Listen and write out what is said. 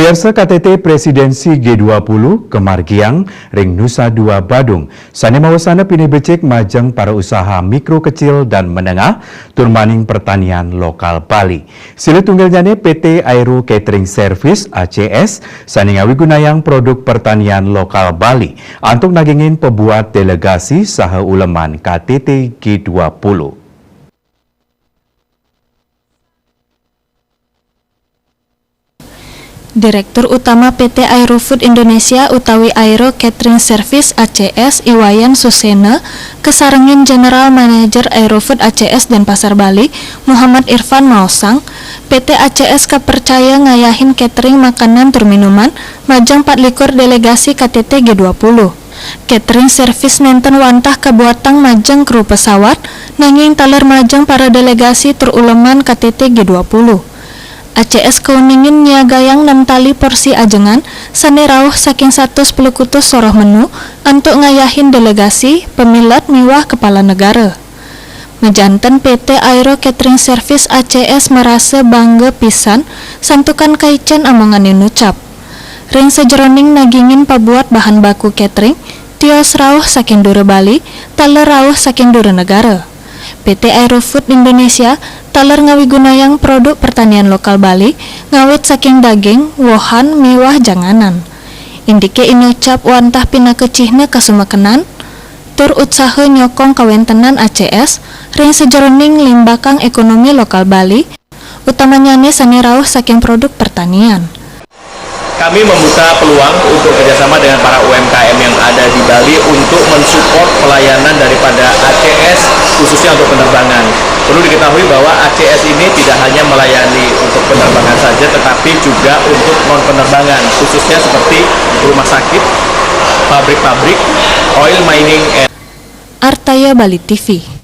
Piarsa KTT Presidensi G20 Kemargiang Ring Nusa Dua Badung sane mawasana pini becek majang para usaha mikro kecil dan menengah turmaning pertanian lokal Bali. Sila tunggalnya PT Aero Catering Service ACS sane ngawi gunayang produk pertanian lokal Bali antuk nagingin pebuat delegasi saha uleman KTT G20. Direktur Utama PT Aerofood Indonesia utawi Aero Catering Service ACS Iwayan Susena kesarengin General Manager Aerofood ACS Denpasar Bali Muhammad Irfan Maosang PT ACS kepercaya ngayahin catering makanan tur minuman majang 24 delegasi KTT G20. Catering service nenten wantah kabuatang majang kru pesawat nanging taler majang para delegasi tur uleman KTT G20. ACS keuningin nyagayang 6 tali porsi ajengan sane rauh saking 110 kutus soroh menu untuk ngayahin delegasi pemilat miwah kepala negara. Mejanten PT Aero Catering Service ACS merasa bangga pisan santukan kaicen amonganin ucap. Ring sejeroning nagingin pabuat bahan baku catering tios rauh saking dure Bali taler rauh saking dure negara. PT Aerofood Indonesia taler ngawigunayang produk pertanian lokal Bali ngawit saking daging, wohan, miwah janganan. Indike inucap wantah pina kecihna kasumekenan tur utsaha nyokong kawentenan ACS ring sejeroning limbakang ekonomi lokal Bali utamanya sane rauh saking produk pertanian. Kami membuka peluang untuk kerjasama dengan para UMKM yang ada di Bali untuk mensupport pelayanan daripada ACS khususnya untuk penerbangan. Perlu diketahui bahwa ACS ini tidak hanya melayani untuk penerbangan saja tetapi juga untuk non-penerbangan khususnya seperti rumah sakit, pabrik-pabrik, oil mining, Artaya Bali TV.